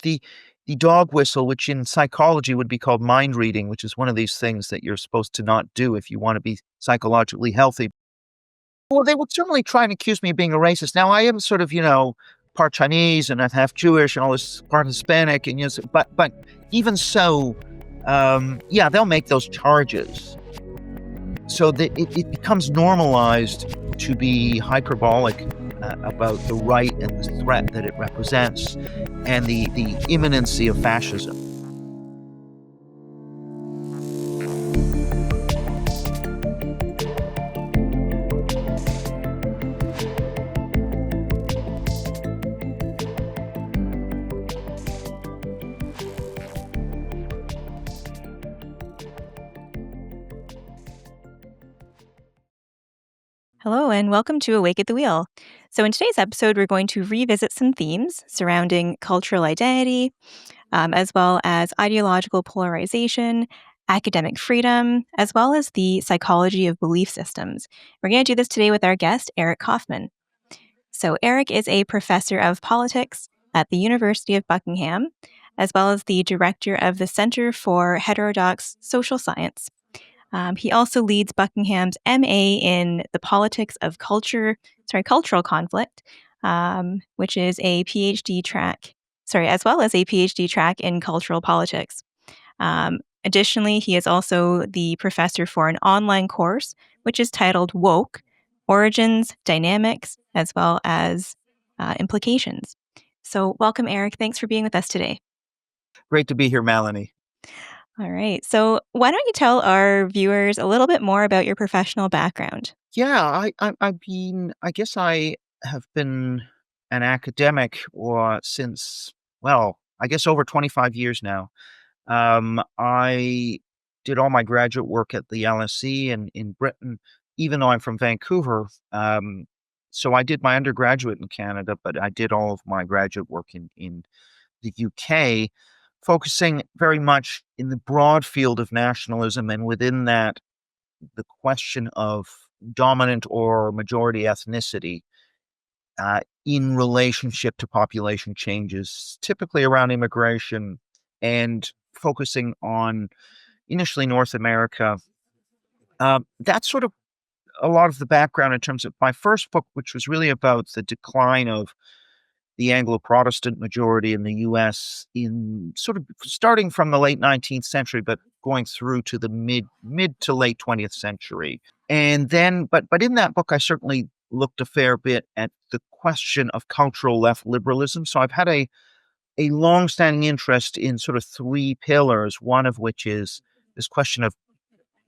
the dog whistle, which in psychology would be called mind reading, which is one of these things that you're supposed to not do if you want to be psychologically healthy. Well, they would certainly try and accuse me of being a racist. Now, I am sort of, part Chinese and I'm half Jewish and all this, part Hispanic, and but even so, yeah, they'll make those charges. So that it becomes normalized to be hyperbolic about the right and the threat that it represents and the imminency of fascism. Hello, and welcome to Awake at the Wheel. So, in today's episode, we're going to revisit some themes surrounding cultural identity, as well as ideological polarization, academic freedom, as well as the psychology of belief systems. We're going to do this today with our guest, Eric Kaufman. So, Eric is a professor of politics at the University of Buckingham, as well as the director of the Center for Heterodox Social Science. He also leads Buckingham's MA in the politics of cultural conflict, which is a PhD track, as well as a PhD track in cultural politics. Additionally, he is also the professor for an online course, which is titled Woke, Origins, Dynamics, as well as Implications. So welcome, Eric. Thanks for being with us today. Great to be here, Melanie. All right. So why don't you tell our viewers a little bit more about your professional background? Yeah, I guess I have been an academic since, well, I guess over 25 years now. I did all my graduate work at the LSE in Britain, even though I'm from Vancouver. So I did my undergraduate in Canada, but I did all of my graduate work in the UK, focusing very much in the broad field of nationalism, and within that, the question of dominant or majority ethnicity in relationship to population changes, typically around immigration, and focusing on initially North America. That's sort of a lot of the background in terms of my first book, which was really about the decline of the Anglo-Protestant majority in the U.S. in sort of starting from the late 19th century, but going through to the mid to late 20th century. And then, but in that book, I certainly looked a fair bit at the question of cultural left liberalism. So I've had a long-standing interest in sort of three pillars, one of which is this question of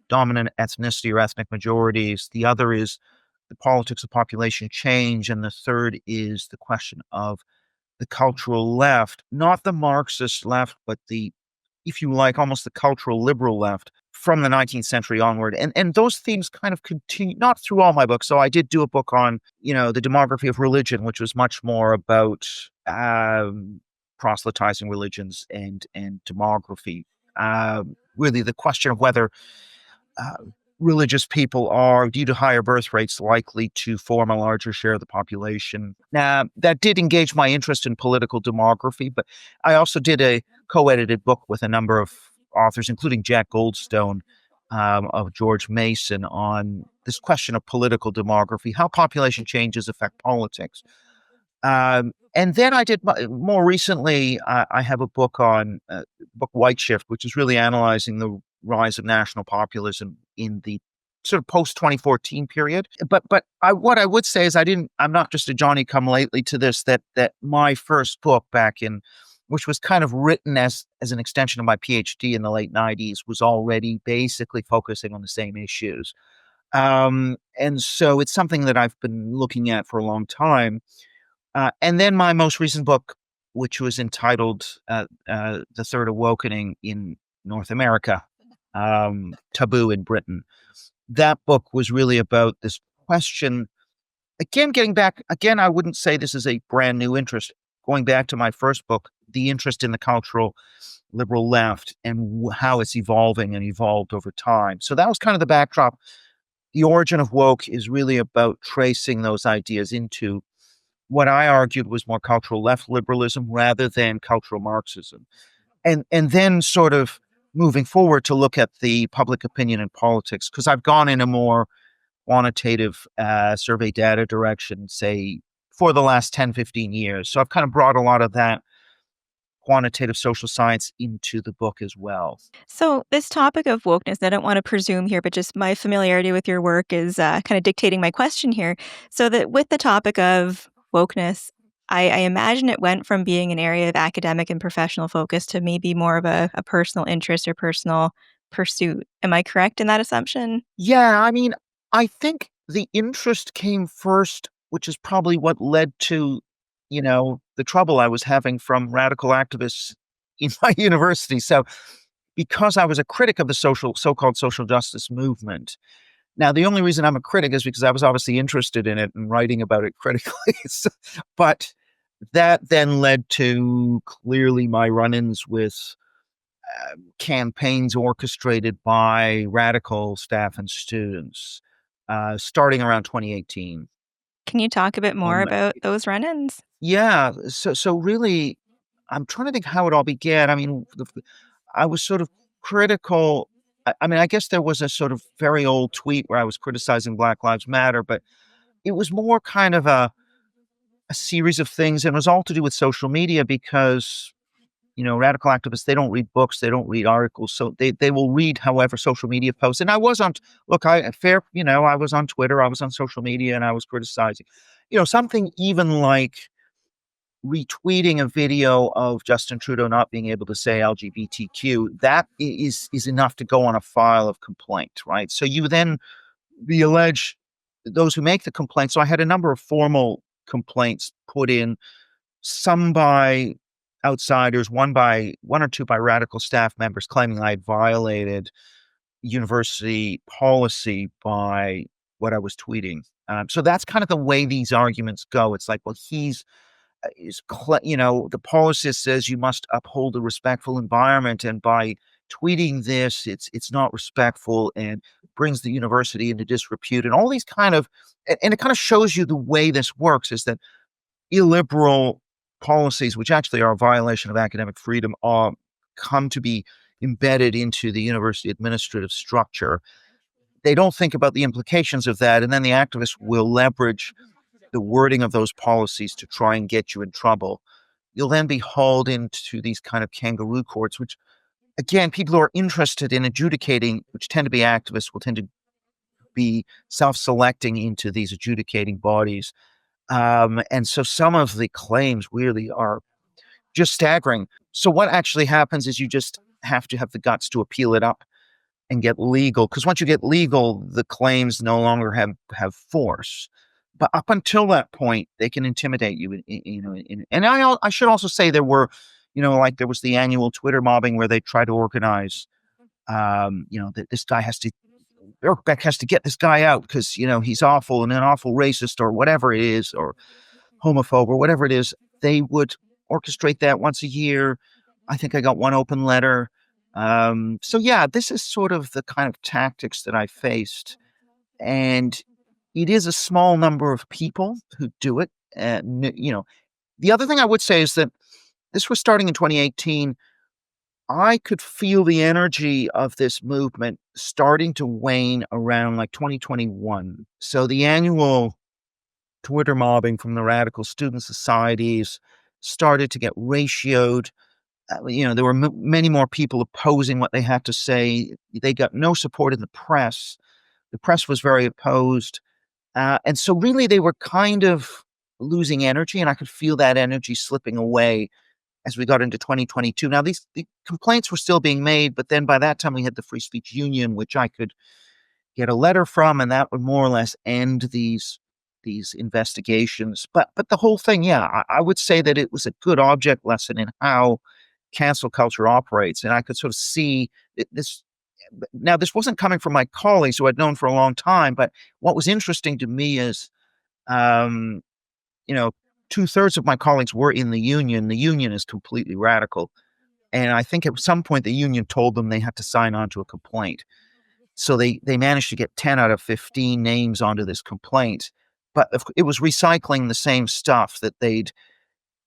dominant ethnicity or ethnic majorities. The other is the politics of population change. And the third is the question of the cultural left, not the Marxist left, but if you like, almost the cultural liberal left from the 19th century onward. And those themes kind of continue, not through all my books. So I did do a book on, the demography of religion, which was much more about proselytizing religions and demography. Really the question of whether religious people are, due to higher birth rates, likely to form a larger share of the population. Now, that did engage my interest in political demography, but I also did a co-edited book with a number of authors, including Jack Goldstone, of George Mason, on this question of political demography, how population changes affect politics. And then I did more recently, I have a book on book White Shift, which is really analyzing the rise of national populism in the sort of post 2014 period. But what I would say is I'm not just a Johnny come lately to this, that my first book which was kind of written as an extension of my PhD in the late 90s, was already basically focusing on the same issues. And so it's something that I've been looking at for a long time. And then my most recent book, which was entitled The Third Awakening in North America, Taboo in Britain. That book was really about this question. Again, I wouldn't say this is a brand new interest. Going back to my first book, the interest in the cultural liberal left and how it's evolving and evolved over time. So that was kind of the backdrop. The origin of woke is really about tracing those ideas into what I argued was more cultural left liberalism rather than cultural Marxism. And then sort of moving forward to look at the public opinion in politics, because I've gone in a more quantitative survey data direction, say, for the last 10, 15 years. So I've kind of brought a lot of that quantitative social science into the book as well. So, this topic of wokeness, and I don't want to presume here, but just my familiarity with your work is kind of dictating my question here. So, that with the topic of wokeness, I imagine it went from being an area of academic and professional focus to maybe more of a personal interest or personal pursuit. Am I correct in that assumption? Yeah, I mean, I think the interest came first, which is probably what led to, the trouble I was having from radical activists in my university. So, because I was a critic of the so-called social justice movement. Now, the only reason I'm a critic is because I was obviously interested in it and writing about it critically. But that then led to clearly my run-ins with campaigns orchestrated by radical staff and students, starting around 2018. Can you talk a bit more Um, about those run ins? yeah, so really, I'm trying to think how it all began. I mean, I was sort of critical. I mean, I guess there was a sort of very old tweet where I was criticizing Black Lives Matter, but it was more kind of a series of things, and it was all to do with social media because radical activists, they don't read books, they don't read articles, so they will read however social media posts. And I was on look, I was on Twitter, I was on social media, and I was criticizing, something even like retweeting a video of Justin Trudeau not being able to say LGBTQ. That is enough to go on a file of complaint, right? So you then allege those who make the complaint. So I had a number of formal complaints put in, some by outsiders, one or two by radical staff members claiming I had violated university policy by what I was tweeting. So that's kind of the way these arguments go. It's like, well, the policy says you must uphold a respectful environment, and by tweeting this, it's not respectful and brings the university into disrepute, and all these and it kind of shows you the way this works is that illiberal policies, which actually are a violation of academic freedom, are come to be embedded into the university administrative structure. They don't think about the implications of that, and then the activists will leverage the wording of those policies to try and get you in trouble. You'll then be hauled into these kind of kangaroo courts, which again, people who are interested in adjudicating, which tend to be activists, will tend to be self-selecting into these adjudicating bodies. And so some of the claims really are just staggering. So what actually happens is you just have to have the guts to appeal it up and get legal. Because once you get legal, the claims no longer have force. But up until that point, they can intimidate you. And I should also say there were, like there was the annual Twitter mobbing where they try to organize, that this guy Birkbeck has to get this guy out because he's awful and an awful racist or whatever it is, or homophobe or whatever it is. They would orchestrate that once a year. I think I got one open letter. So yeah, this is sort of the kind of tactics that I faced, and it is a small number of people who do it. The other thing I would say is that this was starting in 2018. I could feel the energy of this movement starting to wane around like 2021. So the annual Twitter mobbing from the radical student societies started to get ratioed. There were many more people opposing what they had to say. They got no support in the press. The press was very opposed. And so really they were kind of losing energy, and I could feel that energy slipping away as we got into 2022. Now, the complaints were still being made, but then by that time we had the Free Speech Union, which I could get a letter from, and that would more or less end these investigations. But the whole thing, yeah, I would say that it was a good object lesson in how cancel culture operates, and I could sort of see this. Now, this wasn't coming from my colleagues who I'd known for a long time, but what was interesting to me is, um, you know, 2/3 of my colleagues were in the union. The union is completely radical. And I think at some point the union told them they had to sign on to a complaint. So they managed to get 10 out of 15 names onto this complaint. but it was recycling the same stuff that they'd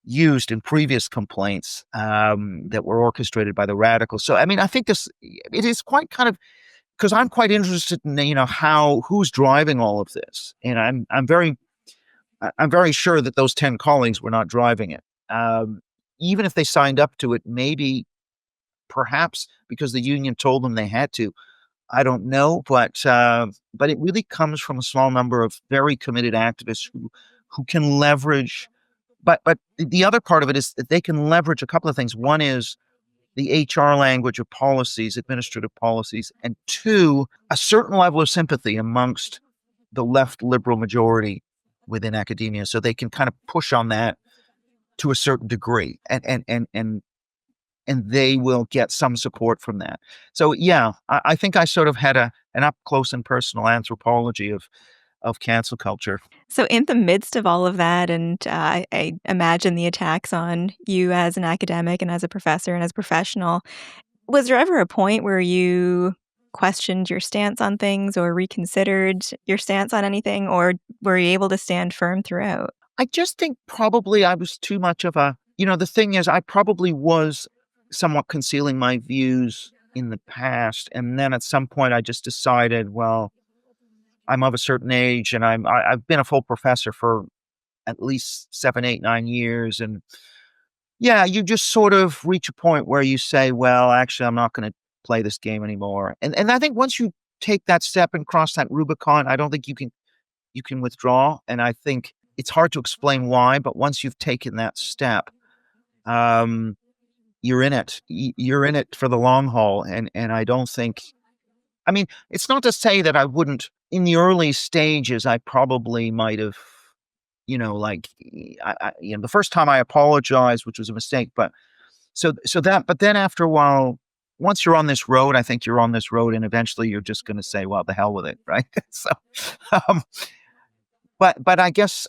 used in previous complaints that were orchestrated by the radicals. So, I mean, I think it is quite kind of because I'm quite interested in who's driving all of this, and I'm very sure that those 10 colleagues were not driving it. Even if they signed up to it, maybe perhaps because the union told them they had to. I don't know, but it really comes from a small number of very committed activists who can leverage. But the other part of it is that they can leverage a couple of things. One is the HR language of policies, administrative policies, and two, a certain level of sympathy amongst the left liberal majority within academia, so they can kind of push on that to a certain degree, and they will get some support from that. So yeah, I think I sort of had an up close and personal anthropology of cancel culture. So, in the midst of all of that, and I imagine the attacks on you as an academic and as a professor and as a professional, was there ever a point where you questioned your stance on things or reconsidered your stance on anything, or were you able to stand firm throughout? I just think probably I was too much of the thing is I probably was somewhat concealing my views in the past. And then at some point I just decided, well, I'm of a certain age and I've been a full professor for at least 7, 8, 9 years. And yeah, you just sort of reach a point where you say, well, actually, I'm not going to play this game anymore. And I think once you take that step and cross that Rubicon, I don't think you can withdraw. And I think it's hard to explain why, but once you've taken that step, um, you're in it. You're in it for the long haul. And I don't think. I mean, it's not to say that I wouldn't. In the early stages, I probably might have. Like the first time I apologized, which was a mistake, but but then after a while, once you're on this road, I think you're on this road, and eventually you're just going to say, "Well, the hell with it," right? So, um, but I guess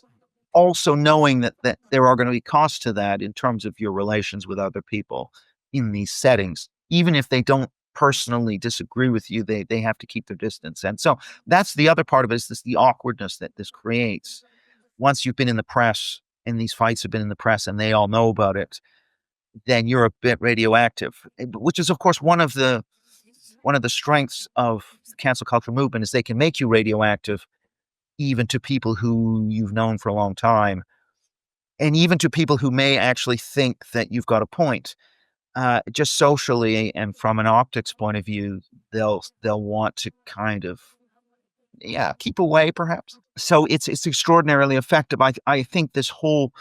also knowing that there are gonna be costs to that in terms of your relations with other people in these settings. Even if they don't personally disagree with you, they have to keep their distance, and so that's the other part of it is the awkwardness that this creates. Once you've been in the press and these fights have been in the press and they all know about it, then you're a bit radioactive, which is, of course, one of the strengths of the cancel culture movement is they can make you radioactive even to people who you've known for a long time, and even to people who may actually think that you've got a point. Just socially and from an optics point of view, they'll want to kind of keep away perhaps. So it's extraordinarily effective. I think this whole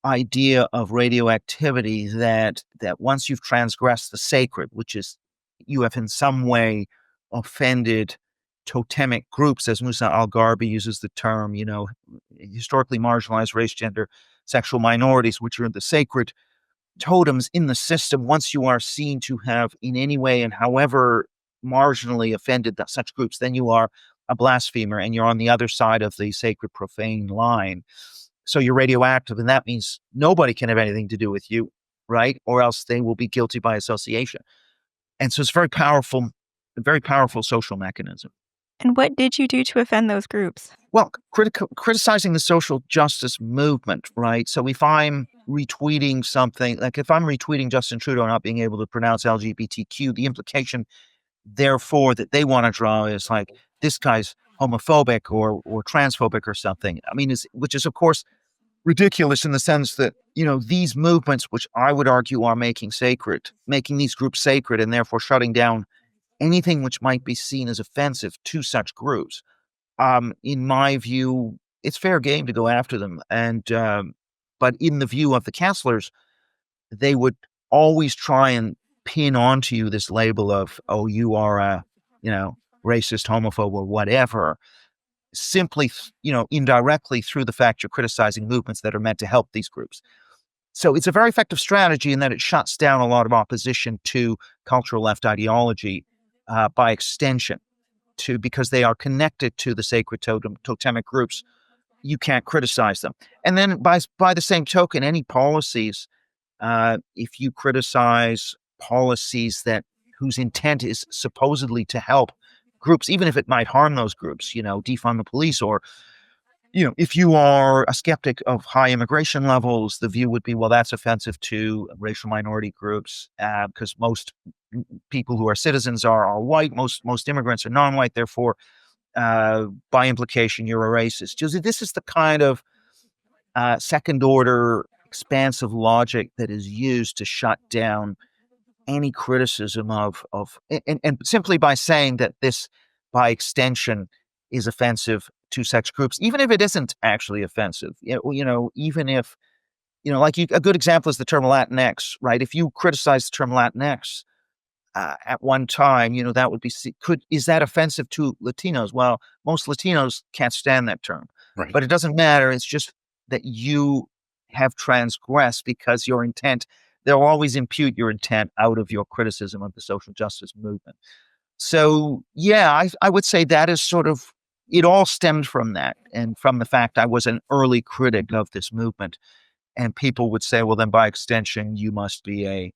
idea of radioactivity that once you've transgressed the sacred, which is you have in some way offended totemic groups, as Musa al-Gharbi uses the term, historically marginalized race, gender, sexual minorities, which are the sacred totems in the system. Once you are seen to have in any way and however marginally offended such groups, then you are a blasphemer and you're on the other side of the sacred profane line. So you're radioactive, and that means nobody can have anything to do with you, right? Or else they will be guilty by association. And so it's a very powerful social mechanism. And what did you do to offend those groups? Well, criticizing the social justice movement, right? So if I'm retweeting something, like if I'm retweeting Justin Trudeau not being able to pronounce LGBTQ, the implication, therefore, that they want to draw is like this guy's homophobic or transphobic or something. I mean, which is of course ridiculous in the sense that these movements, which I would argue are making these groups sacred, and therefore shutting down anything which might be seen as offensive to such groups. In my view, it's fair game to go after them. But in the view of the cancelers, they would always try and pin onto you this label of, oh, you are a, racist, homophobe, or whatever, simply, indirectly through the fact you're criticizing movements that are meant to help these groups. So it's a very effective strategy in that it shuts down a lot of opposition to cultural left ideology by extension. Because they are connected to the sacred totemic groups, you can't criticize them. And then by the same token, any policies, if you criticize policies whose intent is supposedly to help groups, even if it might harm those groups, defund the police or if you are a skeptic of high immigration levels, the view would be, well, that's offensive to racial minority groups, because most people who are citizens are white. Most immigrants are non-white. Therefore, by implication, you're a racist. This is the kind of second order expansive logic that is used to shut down any criticism and simply by saying that this, by extension, is offensive to such groups, even if it isn't actually offensive. Even if, a good example is the term Latinx, right? If you criticize the term Latinx at one time, that would be, is that offensive to Latinos? Well, most Latinos can't stand that term, Right. but it doesn't matter. It's just that you have transgressed, because your intent, they'll always impute your intent out of your criticism of the social justice movement. So, yeah, I would say that is sort of, it all stemmed from that, and from the fact I was an early critic of this movement. And people would say, well, then by extension, you must be a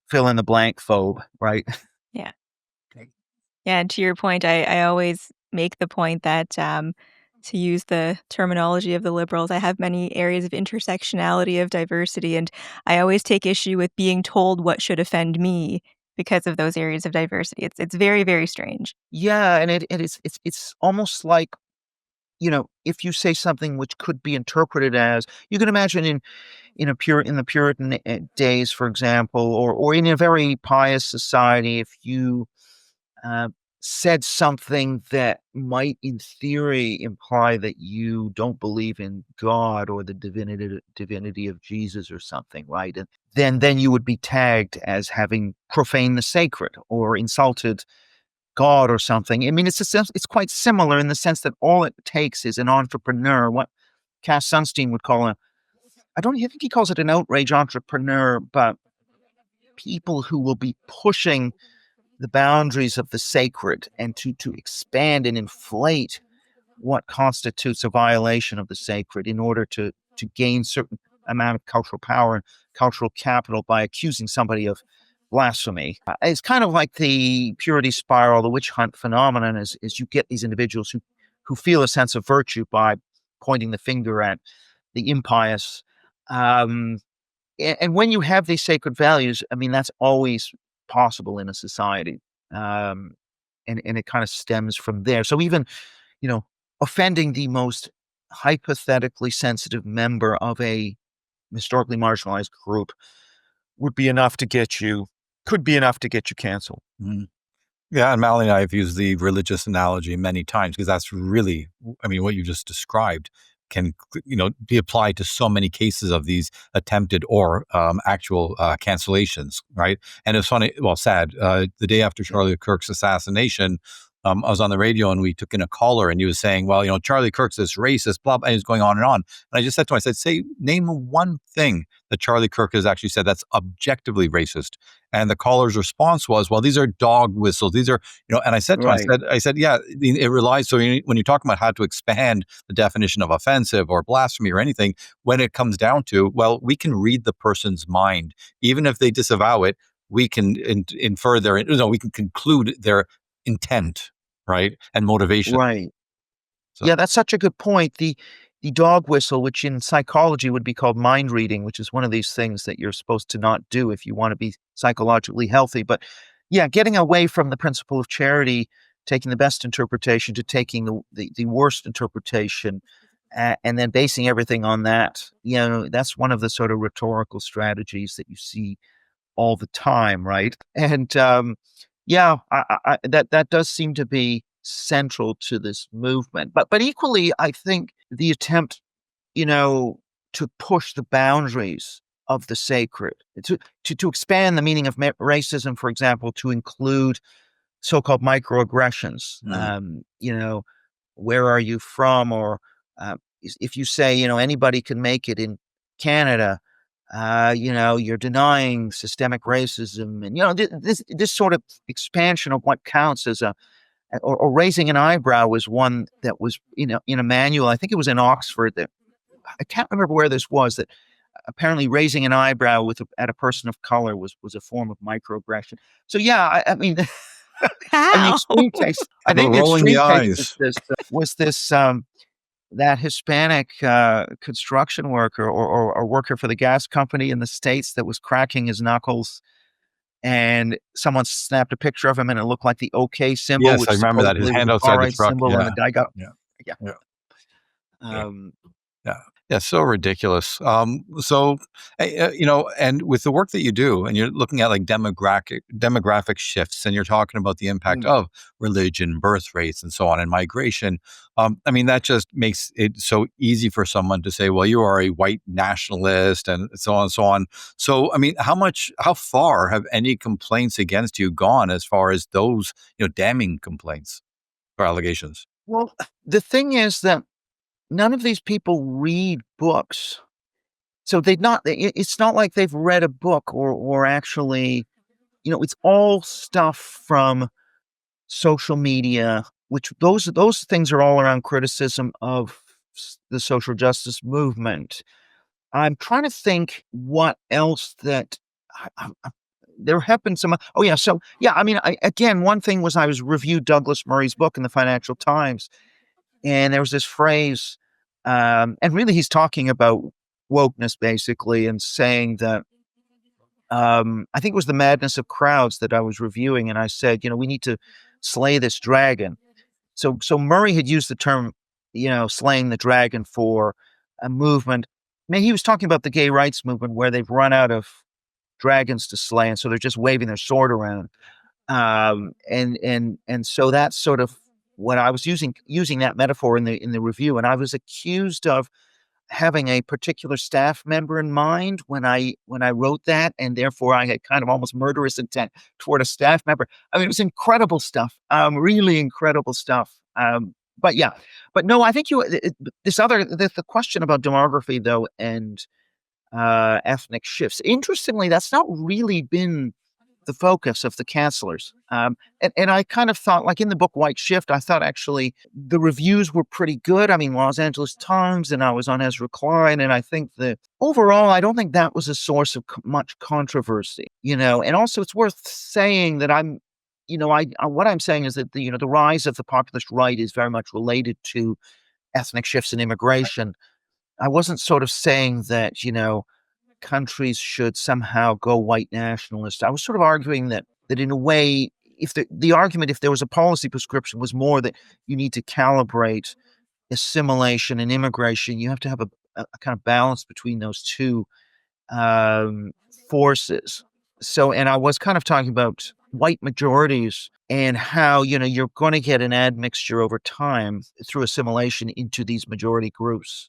fill in the blank phobe, right? Yeah. Yeah, and to your point, I always make the point that, to use the terminology of the liberals, I have many areas of intersectionality of diversity, and I always take issue with being told what should offend me because of those areas of diversity. It's very, very strange. Yeah, and it's almost like, if you say something which could be interpreted as, you can imagine in the Puritan days, for example, or in a very pious society, if you uh, said something that might, in theory, imply that you don't believe in God or the divinity of Jesus or something, right? And then you would be tagged as having profaned the sacred or insulted God or something. I mean, it's quite similar in the sense that all it takes is an entrepreneur, what Cass Sunstein would call I don't even think he calls it an outrage entrepreneur, but people who will be pushing the boundaries of the sacred and to expand and inflate what constitutes a violation of the sacred in order to gain certain amount of cultural power, cultural capital by accusing somebody of blasphemy. It's kind of like the purity spiral, the witch hunt phenomenon is you get these individuals who feel a sense of virtue by pointing the finger at the impious. Um, and when you have these sacred values, I mean, that's always possible in a society. Um, and it kind of stems from there. So even, you know, offending the most hypothetically sensitive member of a historically marginalized group would be enough to get you, could be enough to get you canceled. Mhm. Yeah, and Mally and I have used the religious analogy many times because that's really, I mean, what you just described can, be applied to so many cases of these attempted or actual cancellations, right? And it's funny, well, sad. The day after Charlie Kirk's assassination, I was on the radio and we took in a caller and he was saying, well, Charlie Kirk's this racist, blah, blah, and he was going on and on. And I just said to him, I said, say, name one thing that Charlie Kirk has actually said that's objectively racist. And the caller's response was, well, these are dog whistles. These are, and I said to him, Right. I said, yeah, it relies. So when you talk about how to expand the definition of offensive or blasphemy or anything, when it comes down to, well, we can read the person's mind. Even if they disavow it, we can infer we can conclude their intent, right? And motivation. Right. So, Yeah, that's such a good point. The dog whistle, which in psychology would be called mind reading, which is one of these things that you're supposed to not do if you want to be psychologically healthy. But yeah, getting away from the principle of charity, taking the best interpretation to taking the worst interpretation, and then basing everything on that. That's one of the sort of rhetorical strategies that you see all the time, right? And yeah, that does seem to be central to this movement. But equally, I think the attempt, to push the boundaries of the sacred, to expand the meaning of racism, for example, to include so-called microaggressions. Where are you from? Or if you say, anybody can make it in Canada, you're denying systemic racism, and this sort of expansion of what counts as or raising an eyebrow was one that was in a manual. I think it was in Oxford. That I can't remember where this was. That apparently raising an eyebrow at a person of color was a form of microaggression. So yeah, I mean, and the How? extreme case. I the think the rolling the extreme case eyes. was this that Hispanic construction worker or worker for the gas company in the States that was cracking his knuckles, and someone snapped a picture of him, and it looked like the OK symbol, Yes, I which remember that. His supposedly was hand the outside far the right truck. symbol, and Yeah. the guy got Yeah. yeah. Yeah. Yeah. Um, Yeah. Yeah, so ridiculous. And with the work that you do, and you're looking at like demographic shifts, and you're talking about the impact mm. of religion, birth rates, and so on, and migration. I mean, that just makes it so easy for someone to say, "Well, you are a white nationalist," and so on and so on. So, I mean, how far have any complaints against you gone as far as those, damning complaints or allegations? Well, the thing is that none of these people read books. So they've not it's not like they've read a book or actually, it's all stuff from social media, which those things are all around criticism of the social justice movement. I'm trying to think what else that there have been some. Oh yeah, so yeah, I mean, again, one thing was I was reviewed Douglas Murray's book in the Financial Times, and there was this phrase, and really he's talking about wokeness basically, and saying that I think it was The Madness of Crowds that I was reviewing, and I said, we need to slay this dragon. So Murray had used the term, slaying the dragon for a movement. I mean, he was talking about the gay rights movement where they've run out of dragons to slay, and so they're just waving their sword around. And so that's sort of what I was using that metaphor in the review, and I was accused of having a particular staff member in mind when I wrote that, and therefore I had kind of almost murderous intent toward a staff member. I mean, it was incredible stuff, really incredible stuff. But yeah, but no, I think the question about demography though, and ethnic shifts. Interestingly, that's not really been the focus of the cancelers. And I kind of thought, like in the book White Shift, I thought actually the reviews were pretty good. I mean, Los Angeles Times, and I was on Ezra Klein, and I think that overall, I don't think that was a source of much controversy, And also, it's worth saying that what I'm saying is that the rise of the populist right is very much related to ethnic shifts and immigration. I wasn't sort of saying that, countries should somehow go white nationalist. I was sort of arguing that in a way, if the argument, if there was a policy prescription, was more that you need to calibrate assimilation and immigration. You have to have a kind of balance between those two um, forces. So, and I was kind of talking about white majorities and how you're going to get an admixture over time through assimilation into these majority groups.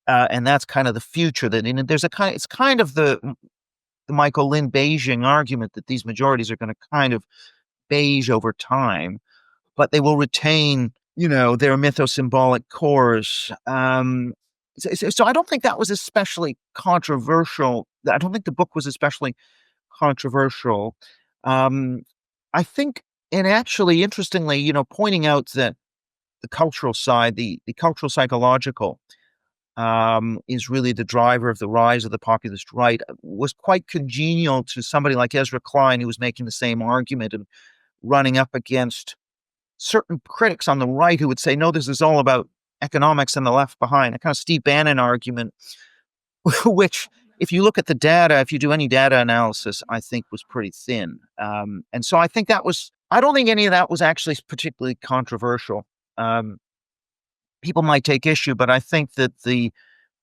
And that's kind of the future that it's kind of the Michael Lynn Beijing argument that these majorities are going to kind of beige over time, but they will retain, their mythosymbolic cores. So I don't think that was especially controversial. I don't think the book was especially controversial. Um, I think, and actually, interestingly, pointing out that the cultural side, the cultural psychological, is really the driver of the rise of the populist right, was quite congenial to somebody like Ezra Klein, who was making the same argument and running up against certain critics on the right who would say, no, this is all about economics and the left behind. A kind of Steve Bannon argument, which, if you look at the data, if you do any data analysis, I think was pretty thin. And so I think I don't think any of that was actually particularly controversial. Um, People might take issue, but I think that the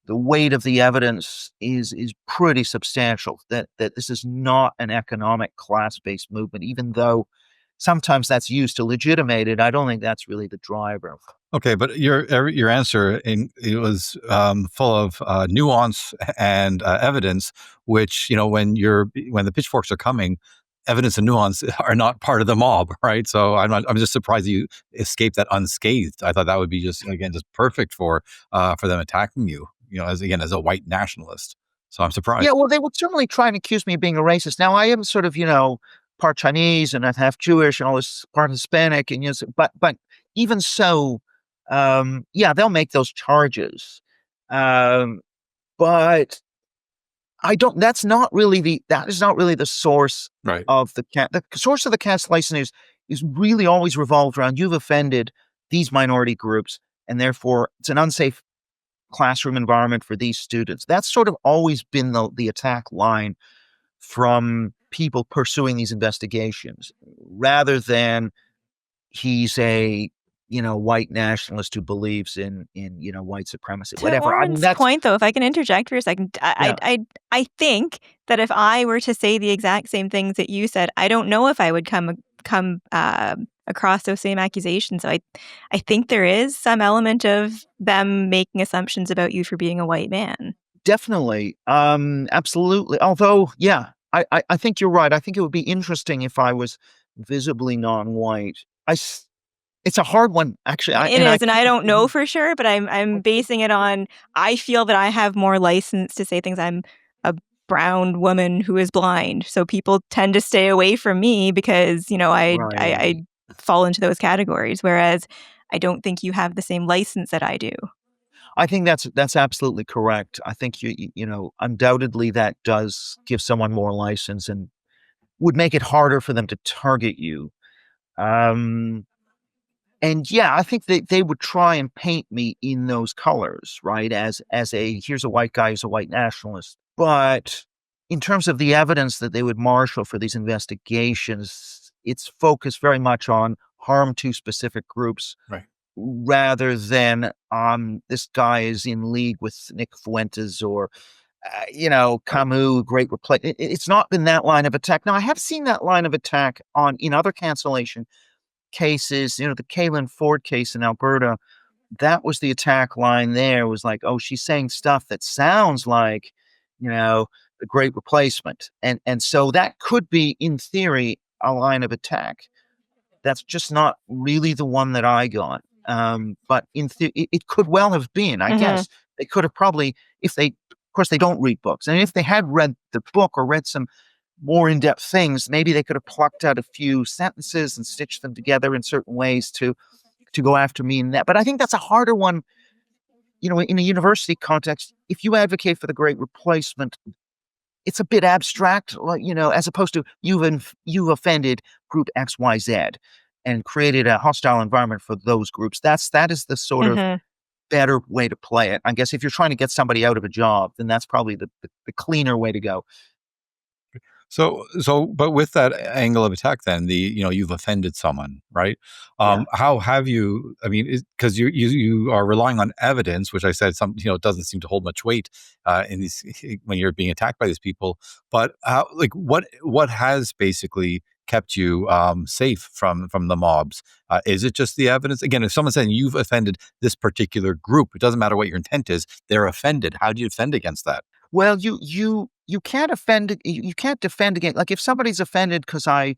weight of the evidence is pretty substantial, that this is not an economic class-based movement, even though sometimes that's used to legitimate it. I don't think that's really the driver. Okay, but your answer it was full of nuance and evidence, which when the pitchforks are coming, evidence and nuance are not part of the mob, right? So I'm just surprised you escaped that unscathed. I thought that would be just perfect for them attacking you, as a white nationalist. So I'm surprised. Yeah, well, they would certainly try and accuse me of being a racist. Now, I am sort of, part Chinese and I'm half Jewish and all this, part Hispanic, and but even so, yeah, they'll make those charges. Um, but I don't. That is not really the source Right. of the source of the cancellation is really always revolved around you've offended these minority groups. and therefore it's an unsafe classroom environment for these students. That's sort of always been the attack line from people pursuing these investigations, rather than he's a white nationalist who believes in white supremacy, To whatever. I mean, Oren's that's point, though, if I can interject for a second, yeah, I think that if I were to say the exact same things that you said, I don't know if I would come across those same accusations. So I think there is some element of them making assumptions about you for being a white man. definitely, absolutely. Although, yeah, I think you're right. I think it would be interesting if I was visibly non-white. It's a hard one, actually. I It and I is, and I couldn't. don't know for sure, but I'm basing it on I feel that I have more license to say things. I'm a brown woman who is blind, so people tend to stay away from me because I Right. fall into those categories. Whereas I don't think you have the same license that I do. I think that's absolutely correct. I think undoubtedly that does give someone more license and would make it harder for them to target you. Um, and yeah, I think they would try and paint me in those colors, right? As a here's a white guy who's a white nationalist. But in terms of the evidence that they would marshal for these investigations, it's focused very much on harm to specific groups Right. rather than this guy is in league with Nick Fuentes or Camus, great replace. It's not been that line of attack. Now I have seen that line of attack on in other cancellation cases. The Kaylin Ford case in Alberta. That was the attack line. There was like, oh, she's saying stuff that sounds like, the Great Replacement, and so that could be in theory a line of attack. That's just not really the one that I got. But it could well have been. I Hmm. guess they could have probably, if they, of course, they don't read books, and if they had read the book or read some more in-depth things, maybe they could have plucked out a few sentences and stitched them together in certain ways to go after me in that. But I think that's a harder one. In a university context, if you advocate for the Great Replacement, it's a bit abstract, like, as opposed to you've offended group XYZ and created a hostile environment for those groups. That is the sort of Hmm. better way to play it. I guess if you're trying to get somebody out of a job, then that's probably the cleaner way to go. But with that angle of attack, then you've offended someone, right? Yeah. How have you? I mean, because you are relying on evidence, which I said it doesn't seem to hold much weight in these when you're being attacked by these people. But how, like, what has basically kept you safe from the mobs? Is it just the evidence? Again, if someone's saying you've offended this particular group, it doesn't matter what your intent is; they're offended. How do you defend against that? Well, you can't offend. You can't defend against, like, if somebody's offended because I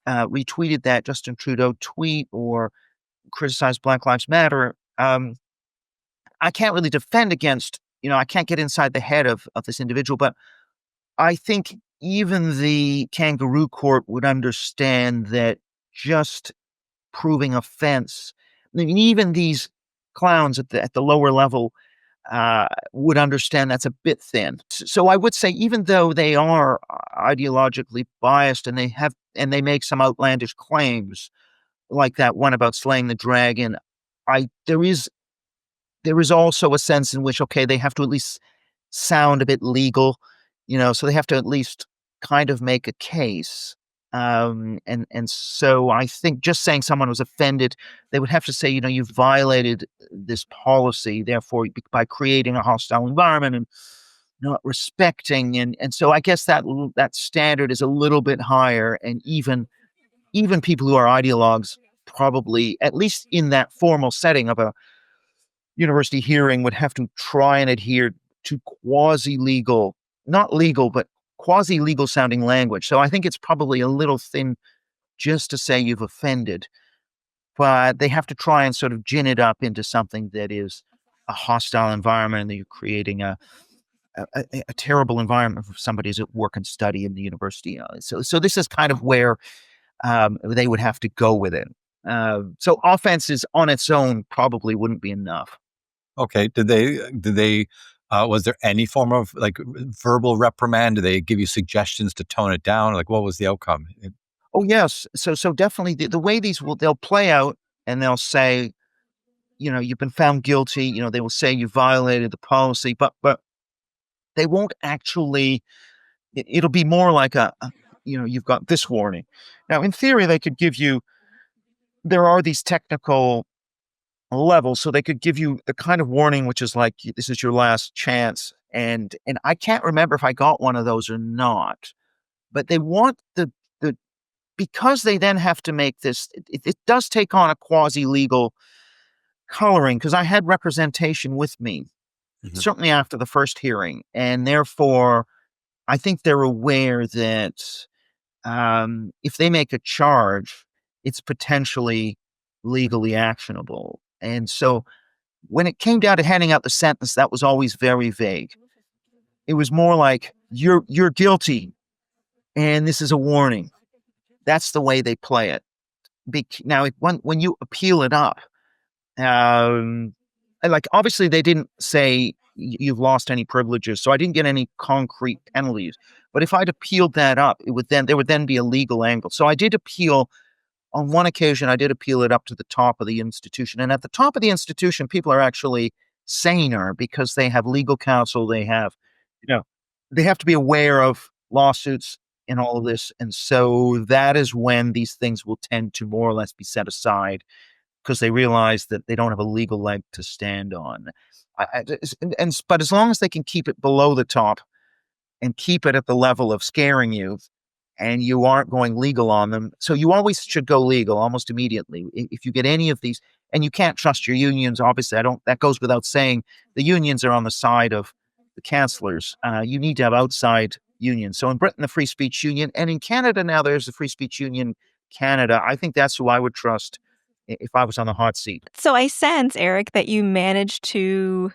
retweeted that Justin Trudeau tweet or criticized Black Lives Matter. I can't really defend against. I can't get inside the head of this individual, but I think even the kangaroo court would understand that just proving offense. I mean, even these clowns at the lower level would understand that's a bit thin. So I would say, even though they are ideologically biased and they make some outlandish claims, like that one about slaying the dragon, I there is also a sense in which, okay, they have to at least sound a bit legal, so they have to at least kind of make a case. And so I think just saying someone was offended, they would have to say, you've violated this policy, therefore, by creating a hostile environment and not respecting, and so I guess that standard is a little bit higher, and even people who are ideologues probably, at least in that formal setting of a university hearing, would have to try and adhere to quasi-legal, not legal, but quasi-legal sounding language. So I think it's probably a little thin just to say you've offended, but they have to try and sort of gin it up into something that is a hostile environment, and that you're creating a terrible environment for somebody who's at work and study in the university. So this is kind of where they would have to go with it. So offense is on its own probably wouldn't be enough. Okay. Was there any form of like verbal reprimand? Did they give you suggestions to tone it down? Like, what was the outcome? Oh yes, so definitely the way they'll play out, and they'll say, you've been found guilty, they will say you violated the policy, but they won't actually. It'll be more like you've got this warning. Now, in theory, they could give you. There are these technical levels, so they could give you the kind of warning which is like this is your last chance. And I can't remember if I got one of those or not. But they want the because they then have to make this. It does take on a quasi legal coloring because I had representation with me Mhm. certainly after the first hearing, and therefore I think they're aware that if they make a charge, it's potentially legally actionable. And so when it came down to handing out the sentence, that was always very vague. It was more like you're guilty, and this is a warning. That's the way they play it. Now, when you appeal it up, um, and, like, obviously, they didn't say you've lost any privileges, so I didn't get any concrete penalties. But if I'd appealed that up, there would then be a legal angle. So I did appeal. On one occasion, I did appeal it up to the top of the institution, and at the top of the institution, people are actually saner because they have legal counsel. You know, they have to be aware of lawsuits and all of this, and so that is when these things will tend to more or less be set aside because they realize that they don't have a legal leg to stand on. But as long as they can keep it below the top and keep it at the level of scaring you, and you aren't going legal on them. So you always should go legal almost immediately. If you get any of these, and you can't trust your unions, obviously, that goes without saying. The unions are on the side of the chancellors. You need to have outside unions. So in Britain, the Free Speech Union, and in Canada now, there's the Free Speech Union Canada. I think that's who I would trust if I was on the hot seat. So I sense, Eric, that you managed to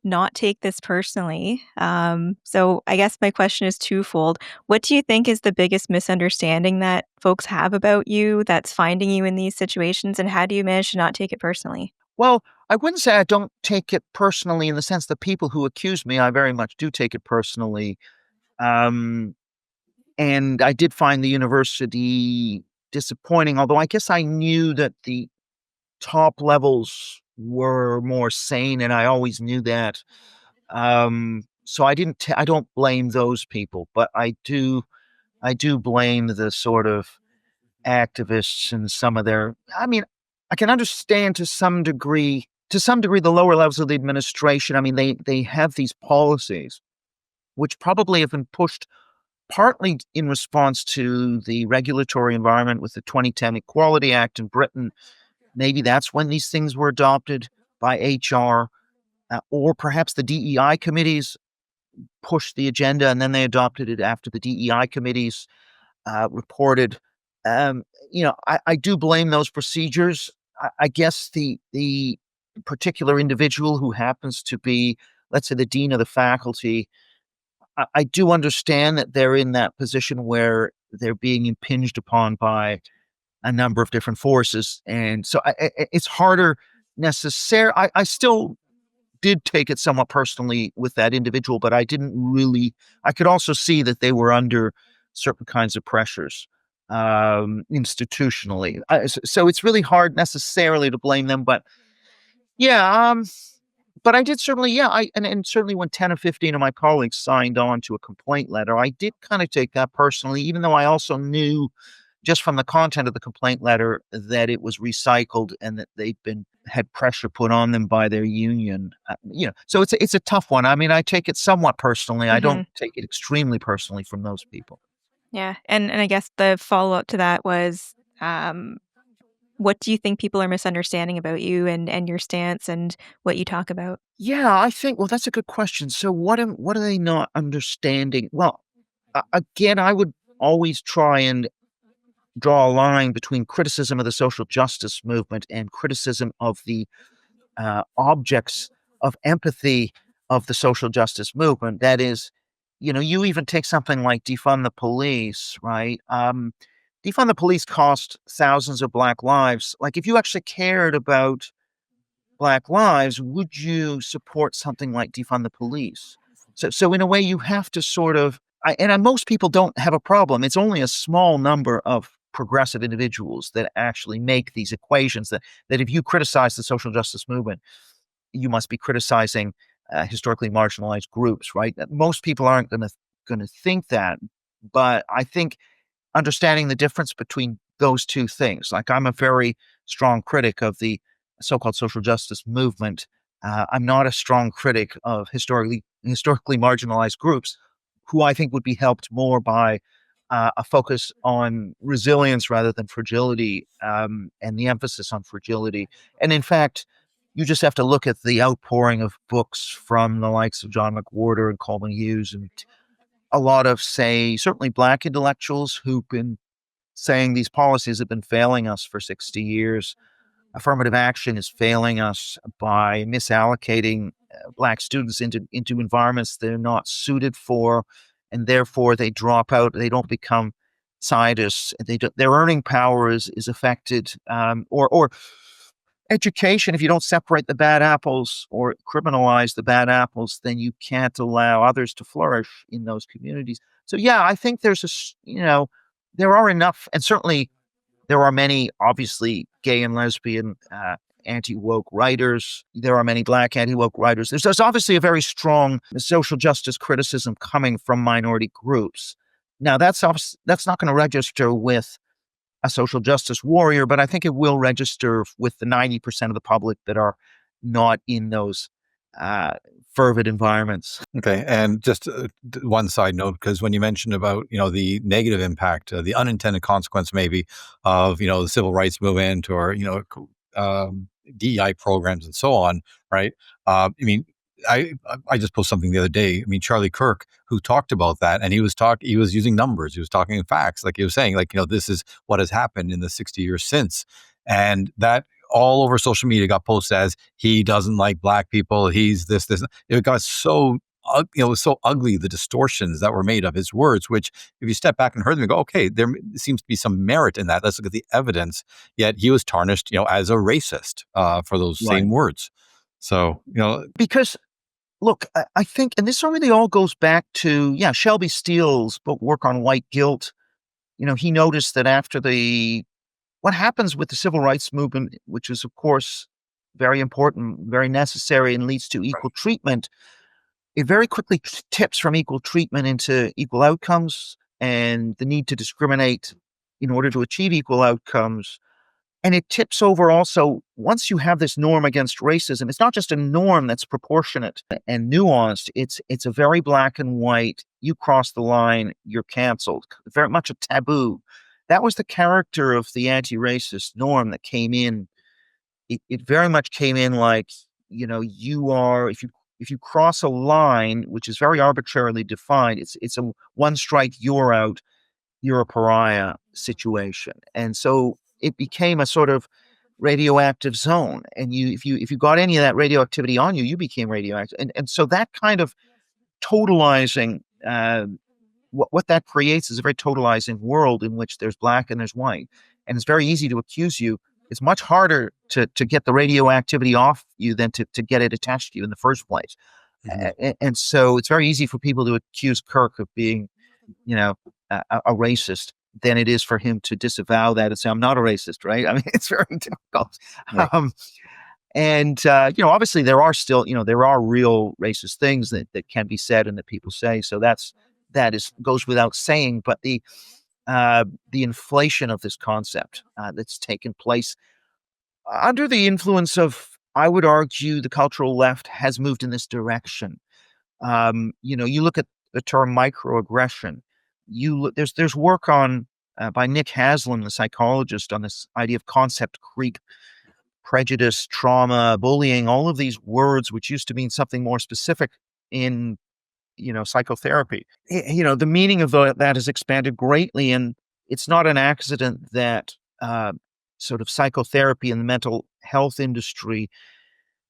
not take this personally. So I guess my question is twofold. What do you think is the biggest misunderstanding that folks have about you that's finding you in these situations? And how do you manage to not take it personally? Well, I wouldn't say I don't take it personally in the sense that people who accuse me, I very much do take it personally. Um, And I did find the university disappointing, although I guess I knew that the top levels were more sane, and I always knew that. So I don't blame those people, but I do blame the sort of activists and some of their. I mean, I can understand to some degree, the lower levels of the administration. I mean, they have these policies which probably have been pushed partly in response to the regulatory environment with the 2010 Equality Act in Britain. Maybe that's when these things were adopted by HR, or perhaps the DEI committees pushed the agenda and then they adopted it after the DEI committees reported. Um, I do blame those procedures. I guess the particular individual who happens to be, let's say, the dean of the faculty. I do understand that they're in that position where they're being impinged upon by a number of different forces, and so it's harder necessarily. I still did take it somewhat personally with that individual, but I didn't really. I could also see that they were under certain kinds of pressures institutionally. So it's really hard necessarily to blame them, but yeah, but I did certainly, yeah, and certainly when 10 or 15 of my colleagues signed on to a complaint letter, I did kind of take that personally, even though I also knew just from the content of the complaint letter that it was recycled and that had pressure put on them by their union. So it's a tough one. I mean, I take it somewhat personally. I Hmm. don't take it extremely personally from those people. Yeah. And I guess the follow up to that was um, what do you think people are misunderstanding about you and your stance and what you talk about? Yeah, I think. Well, that's a good question. So what are they not understanding? Well, again, I would always try and draw a line between criticism of the social justice movement and criticism of the objects of empathy of the social justice movement. That is, you even take something like defund the police, right? Defund the police cost thousands of black lives. Like, if you actually cared about black lives, would you support something like defund the police? So in a way, you have to sort of, most people don't have a problem. It's only a small number of progressive individuals that actually make these equations that if you criticize the social justice movement, you must be criticizing historically marginalized groups, right? Most people aren't going to think that, but I think understanding the difference between those two things. Like, I'm a very strong critic of the so-called social justice movement. I'm not a strong critic of historically marginalized groups, who I think would be helped more by a focus on resilience rather than fragility, and the emphasis on fragility. And in fact, you just have to look at the outpouring of books from the likes of John McWhorter and Coleman Hughes, and a lot of, say, certainly Black intellectuals who've been saying these policies have been failing us for 60 years. Affirmative action is failing us by misallocating Black students into environments they're not suited for, and therefore they drop out. They don't become scientists. Their earning power is affected, or education. If you don't separate the bad apples or criminalize the bad apples, then you can't allow others to flourish in those communities. So yeah, I think there are enough, and certainly there are many, obviously, gay and lesbian anti-woke writers. There are many Black anti-woke writers. There's obviously a very strong social justice criticism coming from minority groups. Now, that's not going to register with a social justice warrior, but I think it will register with the 90% of the public that are not in those uh, fervid environments. Okay, and just one side note, because when you mentioned about the negative impact, the unintended consequence maybe of the civil rights movement, or DEI programs and so on, right? I mean, I just posted something the other day. I mean, Charlie Kirk, who talked about that, and he was using numbers, he was talking facts, like he was saying, like this is what has happened in the 60 years since, and that all over social media got posted as he doesn't like Black people. He's this. It got so it was so ugly, the distortions that were made of his words, which if you step back and heard them and go, okay, there seems to be some merit in that. Let's look at the evidence. Yet he was tarnished, as a racist for those Right. same words. So, Because look, I think, and this really all goes back to, Shelby Steele's book, Work on White Guilt. He noticed that after what happens with the civil rights movement, which is, of course, very important, very necessary, and leads to equal treatment, it very quickly tips from equal treatment into equal outcomes and the need to discriminate in order to achieve equal outcomes. And it tips over also, once you have this norm against racism, it's not just a norm that's proportionate and nuanced. It's a very black and white, you cross the line, you're canceled, very much a taboo. That was the character of the anti-racist norm that came in. It very much came in like, you are, if you cross a line, which is very arbitrarily defined, it's a one strike, you're out, you're a pariah situation. And so it became a sort of radioactive zone. And if you got any of that radioactivity on you, you became radioactive. And so that kind of totalizing, what that creates is a very totalizing world in which there's black and there's white. And it's very easy to accuse you. It's much harder to get the radioactivity off you than to get it attached to you in the first place. And so it's very easy for people to accuse Kirk of being, a racist than it is for him to disavow that and say, I'm not a racist, right? I mean, it's very difficult. Right. And obviously there are still, there are real racist things that can be said and that people say. So that goes without saying. But the inflation of this concept that's taken place under the influence of, I would argue, the cultural left has moved in this direction. You look at the term microaggression. There's work on by Nick Haslam, the psychologist, on this idea of concept creep, prejudice, trauma, bullying, all of these words which used to mean something more specific in psychotherapy. The meaning of that has expanded greatly, and it's not an accident that sort of psychotherapy and the mental health industry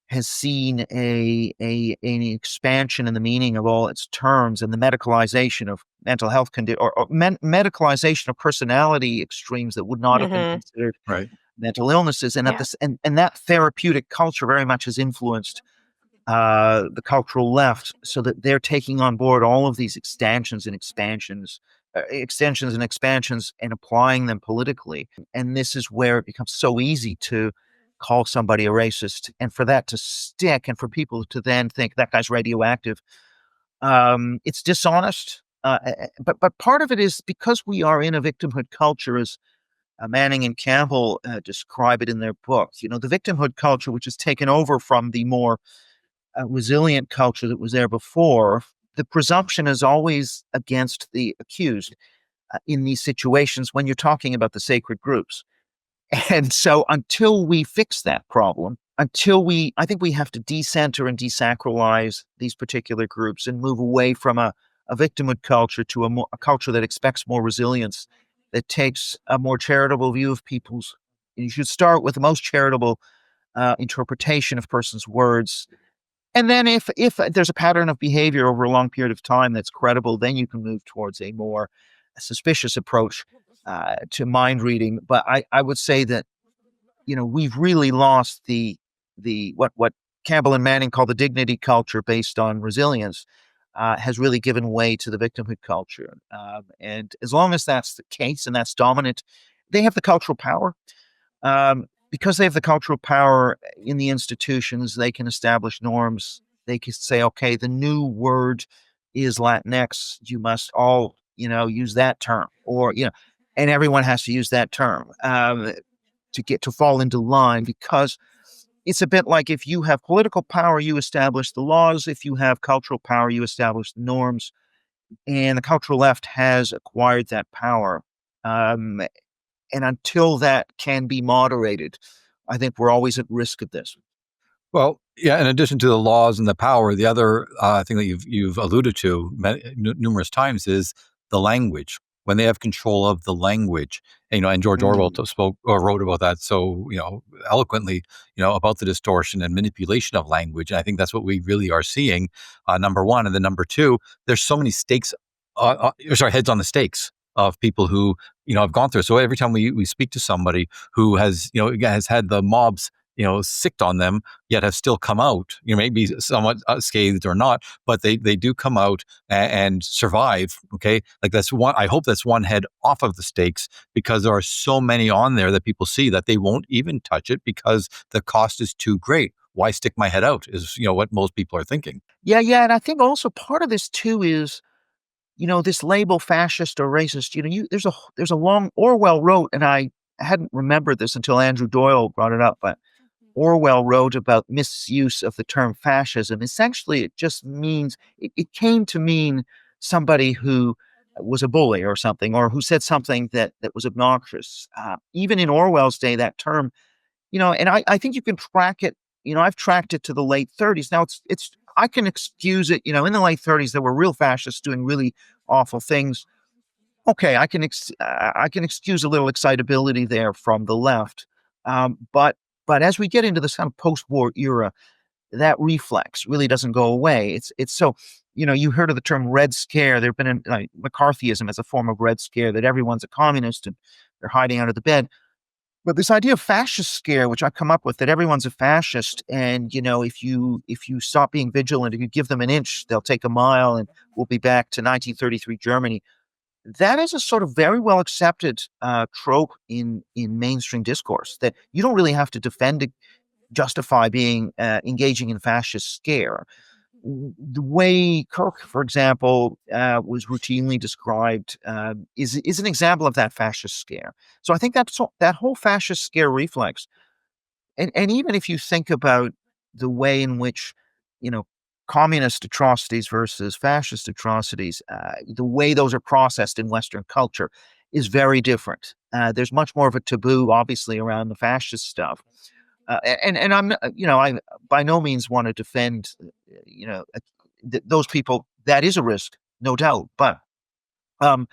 has seen an expansion in the meaning of all its terms, and the medicalization of mental health or medicalization of personality extremes that would not have been considered Right. mental illnesses. And and that therapeutic culture very much has influenced the cultural left, so that they're taking on board all of these extensions and expansions extensions and expansions and applying them politically. And this is where it becomes so easy to call somebody a racist and for that to stick and for people to then think that guy's radioactive. It's dishonest. But part of it is because we are in a victimhood culture, as Manning and Campbell describe it in their book. You know, the victimhood culture, which has taken over from the more resilient culture that was there before, the presumption is always against the accused in these situations when you're talking about the sacred groups. And so until we fix that problem, I think we have to decenter and desacralize these particular groups and move away from a victimhood culture to a culture that expects more resilience, that takes a more charitable view of people's. You should start with the most charitable interpretation of person's words. And then if there's a pattern of behavior over a long period of time that's credible, then you can move towards a more suspicious approach to mind reading. But I would say that, you know, we've really lost the what Campbell and Manning call the dignity culture based on resilience, has really given way to the victimhood culture. And as long as that's the case and that's dominant, they have the cultural power. Because they have the cultural power in the institutions, they can establish norms. They can say, okay, the new word is Latinx. You must all, you know, use that term, or you know, and everyone has to use that term to get to fall into line. Because it's a bit like if you have political power, you establish the laws. If you have cultural power, you establish the norms. And the cultural left has acquired that power. Um, and until that can be moderated, I think we're always at risk of this. Well, yeah. In addition to the laws and the power, the other thing that you've alluded to numerous times is the language. When they have control of the language, and, and George Orwell Mm, spoke or wrote about that so eloquently, about the distortion and manipulation of language. And I think that's what we really are seeing. Number one, and then number two, there's so many stakes, heads on the stakes of people who have gone through. So every time we speak to somebody who has has had the mobs sicked on them, yet have still come out, maybe somewhat scathed or not, but they do come out and survive. Okay. Like that's one, I hope that's one head off of the stakes, because there are so many on there that people see that they won't even touch it because the cost is too great. Why stick my head out is, what most people are thinking. yeah, yeah, and I think also part of this too is, you know, this label fascist or racist. You know, there's a long Orwell wrote, and I hadn't remembered this until Andrew Doyle brought it up, but Orwell wrote about misuse of the term fascism. Essentially, it just means it came to mean somebody who was a bully or something, or who said something that was obnoxious. Even in Orwell's day, that term, you know, and I think you can track it. You know, I've tracked it to the late 30s. Now it's I can excuse it. You know, in the late 30s, there were real fascists doing really awful things. Okay, I can excuse a little excitability there from the left, but as we get into this kind of post-war era, that reflex really doesn't go away. It's so, you know, you heard of the term Red Scare. There've been McCarthyism as a form of Red Scare, that everyone's a communist and they're hiding under the bed. But this idea of fascist scare, which I come up with, that everyone's a fascist, and you know, if you stop being vigilant, if you give them an inch, they'll take a mile, and we'll be back to 1933 Germany. That is a sort of very well accepted trope in mainstream discourse, that you don't really have to defend to justify being engaging in fascist scare. The way Kirk, for example, was routinely described is an example of that fascist scare. So I think that whole fascist scare reflex, and even if you think about the way in which, you know, communist atrocities versus fascist atrocities, the way those are processed in Western culture is very different. There's much more of a taboo, obviously, around the fascist stuff. And I'm, you know, I by no means want to defend, you know, those people. That is a risk, no doubt. But um,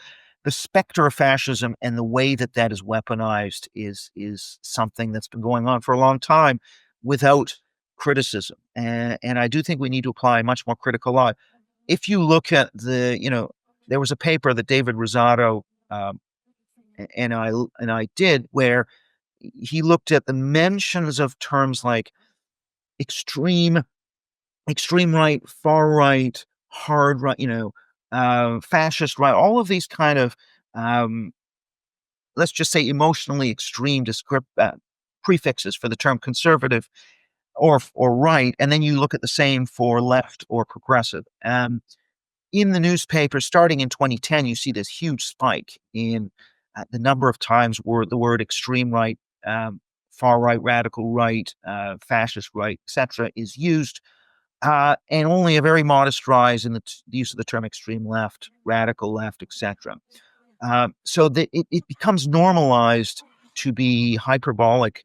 the specter of fascism and the way that that is weaponized is something that's been going on for a long time without criticism. And I do think we need to apply much more critical eye. If you look at you know, there was a paper that David Rosado um, and I did where he looked at the mentions of terms like extreme, extreme right, far right, hard right, you know, fascist right, all of these kind of, um, let's just say, emotionally extreme prefixes for the term conservative or right, and then you look at the same for left or progressive. In the newspaper, starting in 2010, you see this huge spike in the number of times where the word extreme right, far right, radical right, fascist right, etc., is used, and only a very modest rise in the use of the term extreme left, radical left, etc. So that it becomes normalized to be hyperbolic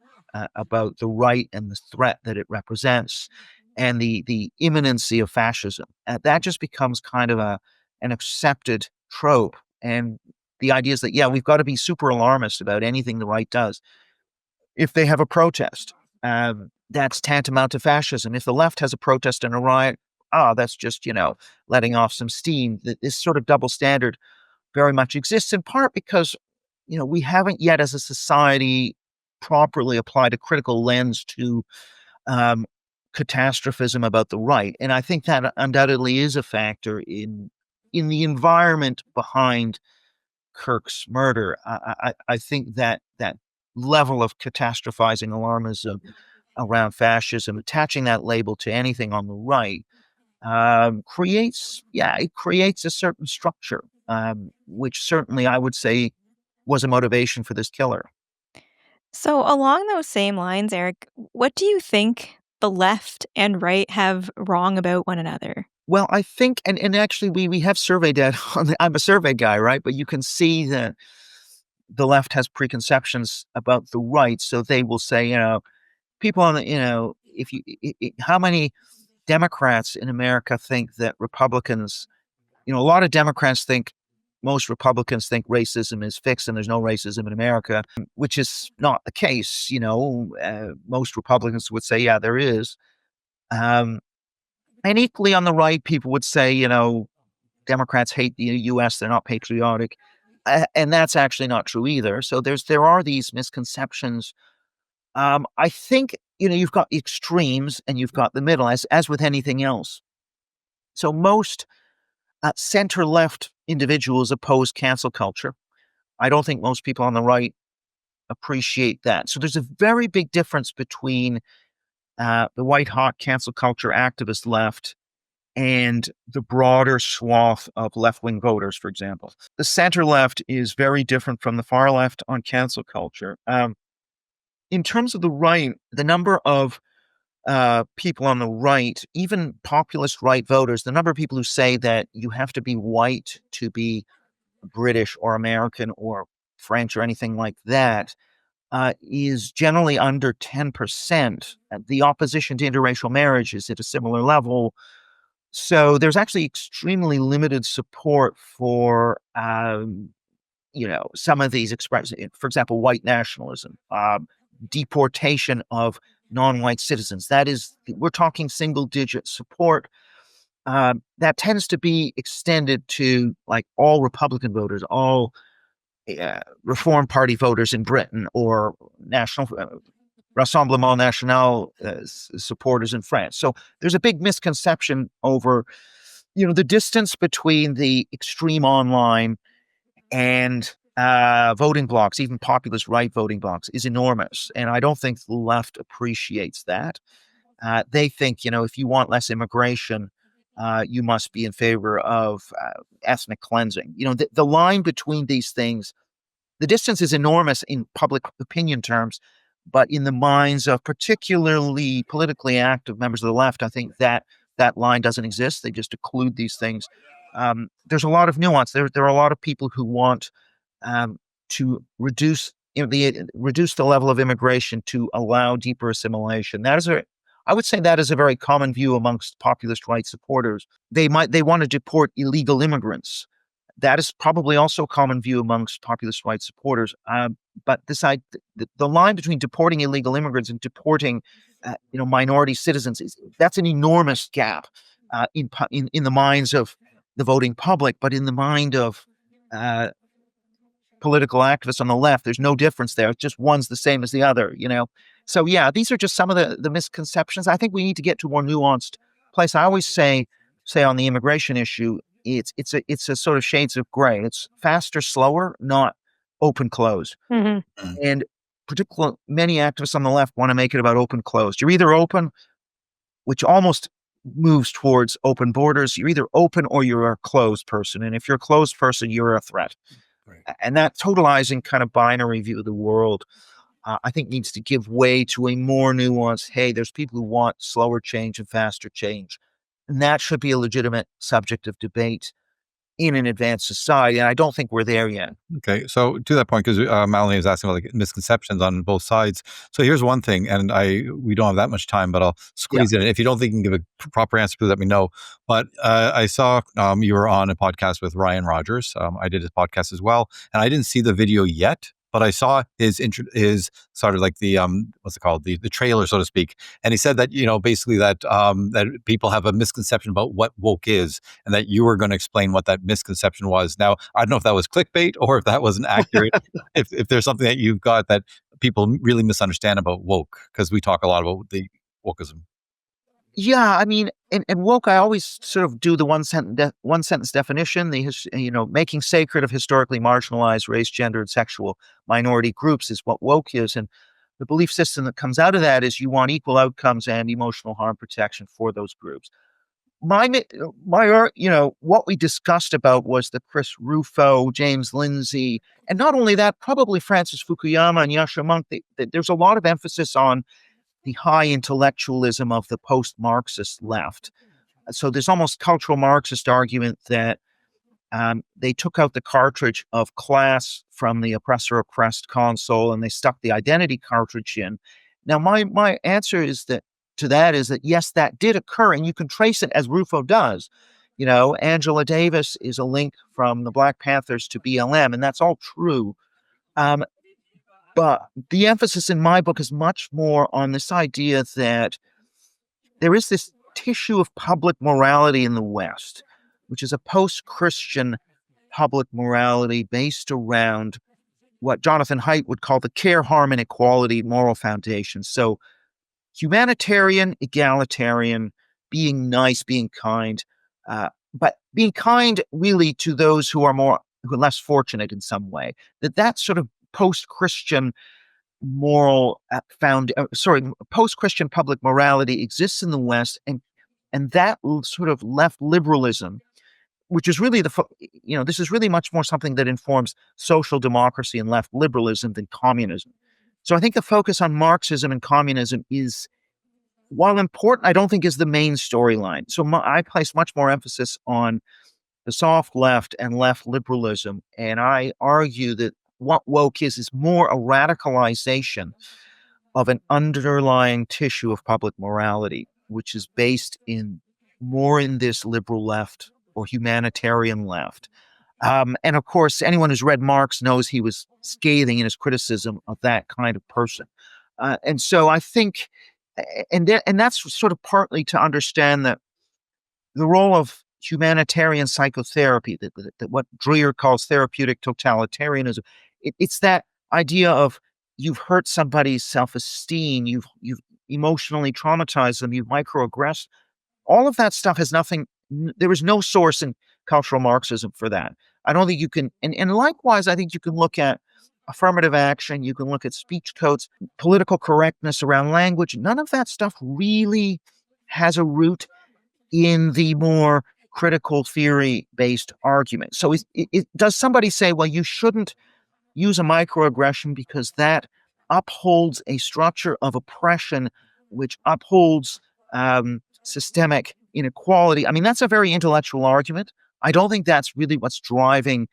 about the right and the threat that it represents, and the imminency of fascism. That just becomes kind of an accepted trope. And the idea is that, yeah, we've got to be super alarmist about anything the right does. If they have a protest, that's tantamount to fascism. If the left has a protest and a riot, that's just, letting off some steam. This sort of double standard very much exists, in part because, we haven't yet as a society properly applied a critical lens to um, catastrophism about the right. And I think that undoubtedly is a factor in the environment behind Kirk's murder. I think that that level of catastrophizing alarmism around fascism, attaching that label to anything on the right, it creates a certain structure, which certainly I would say was a motivation for this killer. So, along those same lines, Eric, what do you think the left and right have wrong about one another? Well, I think, and actually we have survey data on I'm a survey guy, right? But you can see that the left has preconceptions about the right, so they will say, people on the, if you, how many Democrats in America think that Republicans, a lot of Democrats think most Republicans think racism is fixed and there's no racism in America, which is not the case. Most Republicans would say, yeah, there is. Um, and equally on the right, people would say, Democrats hate the U.S. They're not patriotic, and that's actually not true either. So there are these misconceptions. I think you've got extremes and you've got the middle, as with anything else. So most center left individuals oppose cancel culture. I don't think most people on the right appreciate that. So there's a very big difference between the white hot cancel culture activist left and the broader swath of left wing voters, for example. The center left is very different from the far left on cancel culture. In terms of the right, the number of people on the right, even populist right voters, the number of people who say that you have to be white to be British or American or French or anything like that, is generally under 10%. The opposition to interracial marriage is at a similar level. So there's actually extremely limited support for, some of these expressions. For example, white nationalism, deportation of non-white citizens. We're talking single-digit support. That tends to be extended to like all Republican voters, all Reform Party voters in Britain, or National Rassemblement National supporters in France. So there's a big misconception over, the distance between the extreme online and voting blocks, even populist right voting blocks, is enormous. And I don't think the left appreciates that. They think, if you want less immigration, you must be in favor of ethnic cleansing. The line between these things, the distance is enormous in public opinion terms, but in the minds of particularly politically active members of the left, I think that line doesn't exist. They just occlude these things. There's a lot of nuance. There are a lot of people who want to reduce reduce the level of immigration to allow deeper assimilation. I would say that is a very common view amongst populist right supporters. They want to deport illegal immigrants. That is probably also a common view amongst populist right supporters. But the line between deporting illegal immigrants and deporting, minority citizens that's an enormous gap in the minds of the voting public, but in the mind of political activists on the left, there's no difference there. It's just one's the same as the other. So yeah, these are just some of the misconceptions. I think we need to get to a more nuanced place. I always say on the immigration issue, it's a sort of shades of gray. It's faster, slower, not open, close. Mhm. Mm. And particularly many activists on the left want to make it about open, closed. You're either open, which almost moves towards open borders. You're either open or you're a closed person. And if you're a closed person, you're a threat. Right. And that totalizing kind of binary view of the world, I think, needs to give way to a more nuanced, hey, there's people who want slower change and faster change. And that should be a legitimate subject of debate in an advanced society. And I don't think we're there yet. Okay, so to that point, because Melanie was asking about like misconceptions on both sides. So here's one thing, and we don't have that much time, but I'll Yeah. squeeze it in. If you don't think you can give a proper answer, please let me know. But I saw you were on a podcast with Ryan Rogers. I did his podcast as well, and I didn't see the video yet, but I saw his sort of like the what's it called, the trailer, so to speak. And he said that basically that that people have a misconception about what woke is, and that you were going to explain what that misconception was. Now, I don't know if that was clickbait or if that wasn't accurate. if there's something that you've got that people really misunderstand about woke, because we talk a lot about the wokeism. Yeah, I mean, and woke, I always sort of do the one sentence definition, making sacred of historically marginalized race, gender, and sexual minority groups is what woke is. And the belief system that comes out of that is you want equal outcomes and emotional harm protection for those groups. What we discussed about was the Chris Rufo, James Lindsay, and not only that, probably Francis Fukuyama and Yasha Monk. There's a lot of emphasis on the high intellectualism of the post-Marxist left. So there's almost cultural Marxist argument that they took out the cartridge of class from the oppressor-oppressed console and they stuck the identity cartridge in. Now, my answer is that yes, that did occur, and you can trace it as Rufo does. Angela Davis is a link from the Black Panthers to BLM, and that's all true. Um, but the emphasis in my book is much more on this idea that there is this tissue of public morality in the West, which is a post-Christian public morality based around what Jonathan Haidt would call the care, harm, and equality moral foundation. So humanitarian, egalitarian, being nice, being kind, but being kind really to those who are less fortunate in some way. That sort of post-Christian moral post-Christian public morality exists in the West, and that sort of left liberalism, which is really this is really much more something that informs social democracy and left liberalism than communism. So I think the focus on Marxism and communism is, while important, I don't think is the main storyline. So I place much more emphasis on the soft left and left liberalism, and I argue that what woke is more a radicalization of an underlying tissue of public morality, which is based in this liberal left or humanitarian left. And of course, anyone who's read Marx knows he was scathing in his criticism of that kind of person. And so I think, and that's sort of partly to understand that the role of humanitarian psychotherapy, that what Dreher calls therapeutic totalitarianism, it's that idea of you've hurt somebody's self-esteem, you've emotionally traumatized them, you've microaggressed. All of that stuff has nothing. There is no source in cultural Marxism for that. I don't think you can, and likewise, I think you can look at affirmative action, you can look at speech codes, political correctness around language. None of that stuff really has a root in the more critical theory-based argument. So does somebody say, well, you shouldn't use a microaggression because that upholds a structure of oppression which upholds systemic inequality? I mean, that's a very intellectual argument. I don't think that's really what's driving,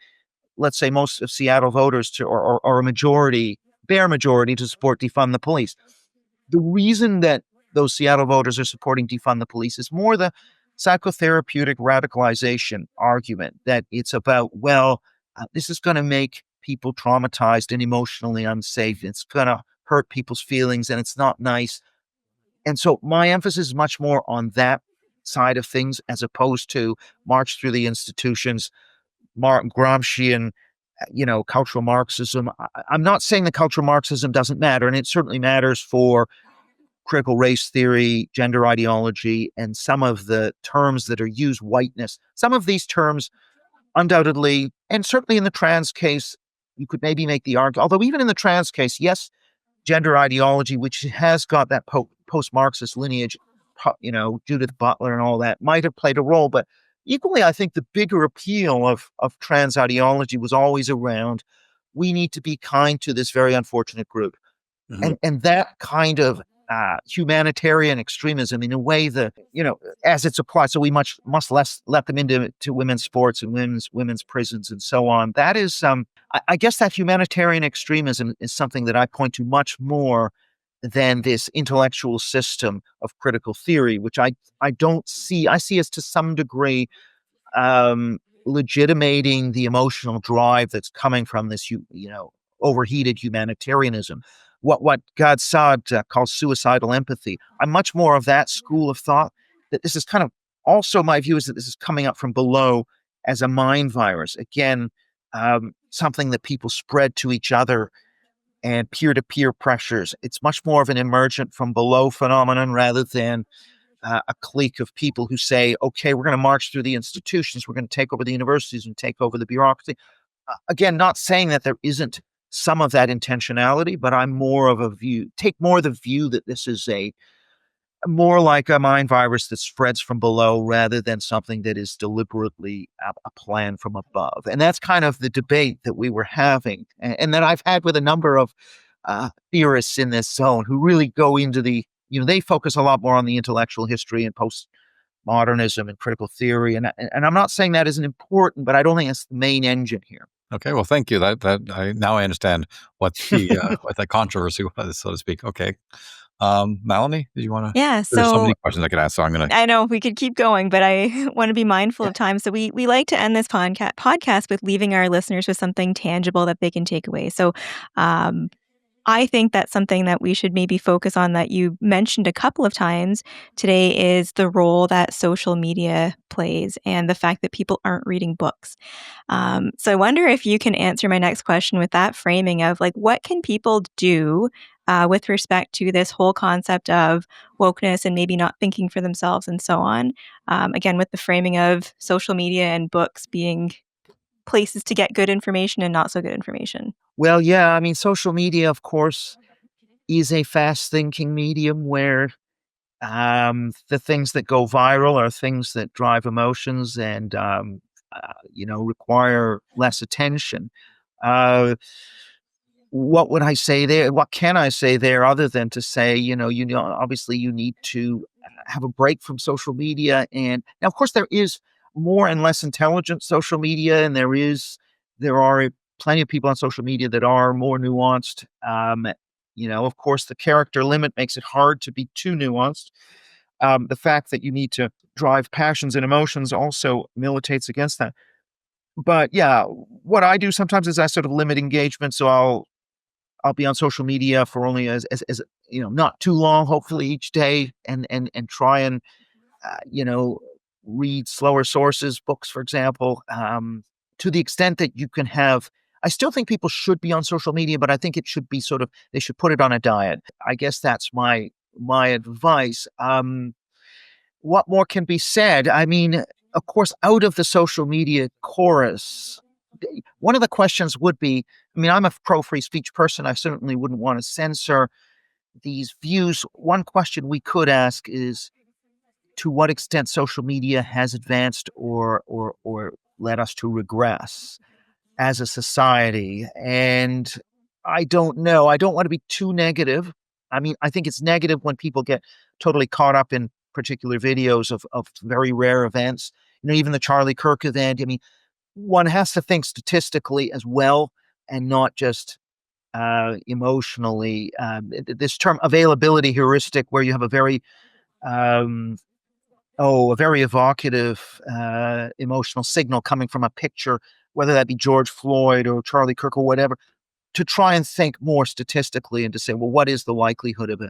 let's say, most of Seattle voters to, or a majority, bare majority, to support defund the police. The reason that those Seattle voters are supporting defund the police is more the psychotherapeutic radicalization argument that it's about, this is going to make people traumatized and emotionally unsafe. It's going to hurt people's feelings and it's not nice. And so my emphasis is much more on that side of things as opposed to march through the institutions, Gramscian, cultural Marxism. I'm not saying that cultural Marxism doesn't matter, and it certainly matters for critical race theory, gender ideology, and some of the terms that are used, whiteness. Some of these terms, undoubtedly, and certainly in the trans case, you could maybe make the argument, although even in the trans case, yes, gender ideology, which has got that post-Marxist lineage, Judith Butler and all that, might have played a role. But equally, I think the bigger appeal of trans ideology was always around, we need to be kind to this very unfortunate group. Mhm. And that kind of humanitarian extremism, in a way that, as it's applied, so we must less let them into women's sports and women's prisons and so on. That is, I guess that humanitarian extremism is something that I point to much more than this intellectual system of critical theory, which I don't see. I see as to some degree legitimating the emotional drive that's coming from this, overheated humanitarianism. What God Saad calls suicidal empathy. I'm much more of that school of thought. That this is kind of also my view is that this is coming up from below as a mind virus. Again, something that people spread to each other and peer-to-peer pressures. It's much more of an emergent from below phenomenon rather than a clique of people who say, okay, we're going to march through the institutions, we're going to take over the universities and take over the bureaucracy. Again, not saying that there isn't some of that intentionality, but I'm more of a view, take more the view that this is a more like a mind virus that spreads from below rather than something that is deliberately a plan from above. And that's kind of the debate that we were having, and that I've had with a number of theorists in this zone who really go into they focus a lot more on the intellectual history and postmodernism and critical theory. And I'm not saying that isn't important, but I don't think it's the main engine here. Okay, well, thank you. Now I understand what the what that controversy was, so to speak. Okay, Melanie, did you want to? Yeah, There's so so many questions I could ask, so I'm gonna. I know we could keep going, but I want to be mindful Yeah. of time. So we like to end this podcast with leaving our listeners with something tangible that they can take away. So um, I think that's something that we should maybe focus on that you mentioned a couple of times today is the role that social media plays and the fact that people aren't reading books. So I wonder if you can answer my next question with that framing of like, what can people do with respect to this whole concept of wokeness and maybe not thinking for themselves and so on? Again, with the framing of social media and books being places to get good information and not so good information. Well, yeah, I mean, social media, of course, is a fast thinking medium where the things that go viral are things that drive emotions and, require less attention. Uh, what would I say there? What can I say there other than to say, obviously you need to have a break from social media. And now, of course, there is more and less intelligent social media, and there are plenty of people on social media that are more nuanced. Of course, the character limit makes it hard to be too nuanced. The fact that you need to drive passions and emotions also militates against that. But yeah, what I do sometimes is I sort of limit engagement. So I'll be on social media for only as not too long, hopefully each day, and try and you know read slower sources, books, for example, to the extent that you can have. I still think people should be on social media, but I think it should be sort of they should put it on a diet. I guess that's my advice. What more can be said? I mean, of course, out of the social media chorus, one of the questions would be, I mean, I'm a pro free speech person. I certainly wouldn't want to censor these views. One question we could ask is to what extent social media has advanced or led us to regress as a society. And I don't know. I don't want to be too negative. I mean, I think it's negative when people get totally caught up in particular videos of very rare events. Even the Charlie Kirk event. I mean, one has to think statistically as well and not just emotionally. This term availability heuristic, where you have um, a very evocative emotional signal coming from a picture, whether that be George Floyd or Charlie Kirk or whatever, to try and think more statistically and to say, well, what is the likelihood of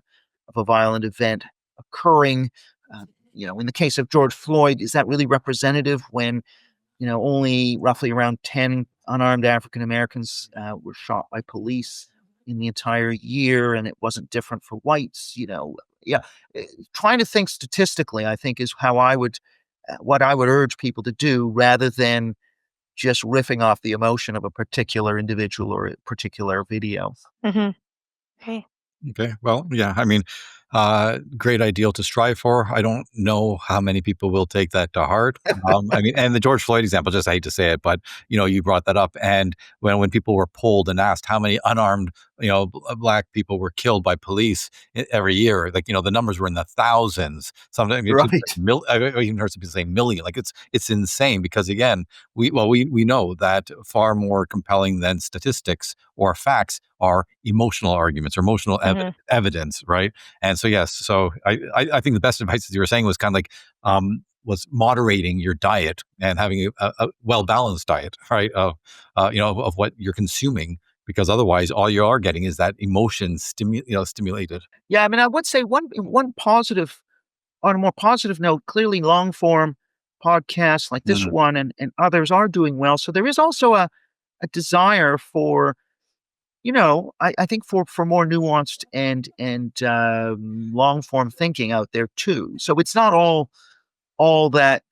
a violent event occurring? In the case of George Floyd, is that really representative when only roughly around 10 unarmed African Americans were shot by police in the entire year, and it wasn't different for whites? yeah, trying to think statistically, I think, is how I would what I would urge people to do rather than just riffing off the emotion of a particular individual or a particular video. Mhm. Okay. Okay. Well, yeah. I mean, great ideal to strive for. I don't know how many people will take that to heart. I mean, and the George Floyd example, just I hate to say it, but you brought that up. And when people were polled and asked how many unarmed, black people were killed by police every year, like the numbers were in the thousands. Sometimes it's just Right. I even heard some people say million. Like it's insane because again, we know that far more compelling than statistics or facts are emotional arguments or emotional Mhm. evidence, right? And so yes, so I think the best advice that you were saying was kind of like was moderating your diet and having a well balanced diet, right? Of what you're consuming, because otherwise all you are getting is that emotion stimulated. Yeah, I mean, I would say one positive on a more positive note, clearly long form podcasts like this Mm, one and others are doing well. So there is also a desire for, I think for more nuanced and long form thinking out there too. So it's not all that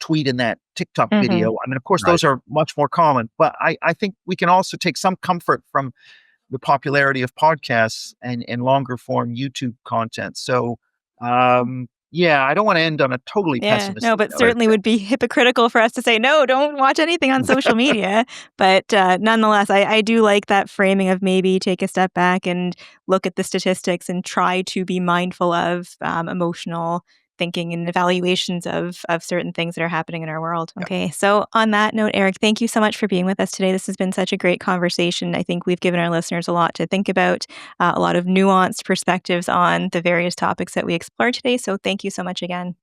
tweet and that TikTok Mhm. video. I mean, of course, right. those are much more common, but I think we can also take some comfort from the popularity of podcasts and longer form YouTube content. So, yeah, I don't want to end on a totally Yeah, no, pessimistic but note. Right. certainly would be hypocritical for us to say, "No, don't watch anything on social media." But, nonetheless, I do like that framing of maybe take a step back and look at the statistics and try to be mindful of, emotional thinking and evaluations of certain things that are happening in our world. Yeah. Okay, so on that note, Eric, thank you so much for being with us today. This has been such a great conversation. I think we've given our listeners a lot to think about, a lot of nuanced perspectives on the various topics that we explored today, so thank you so much again.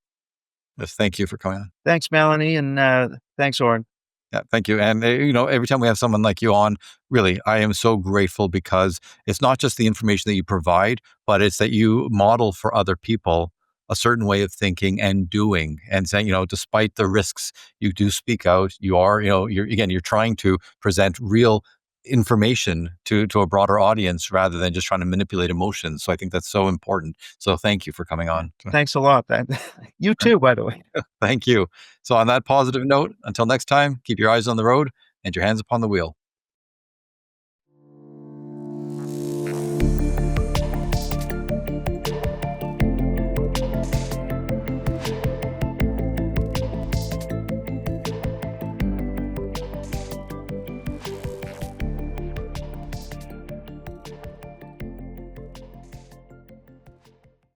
Yes. Thank you for coming on. Thanks, Melanie, and thanks, Oren. Yeah, thank you. And every time we have someone like you on, really, I am so grateful because it's not just the information that you provide, but it's that you model for other people a certain way of thinking and doing, and saying, despite the risks, you do speak out. You are, you're trying to present real information to a broader audience rather than just trying to manipulate emotions. So I think that's so important. So thank you for coming Yeah, on. thanks a lot. You too, by the way. Thank you. So on that positive note, until next time, keep your eyes on the road and your hands upon the wheel.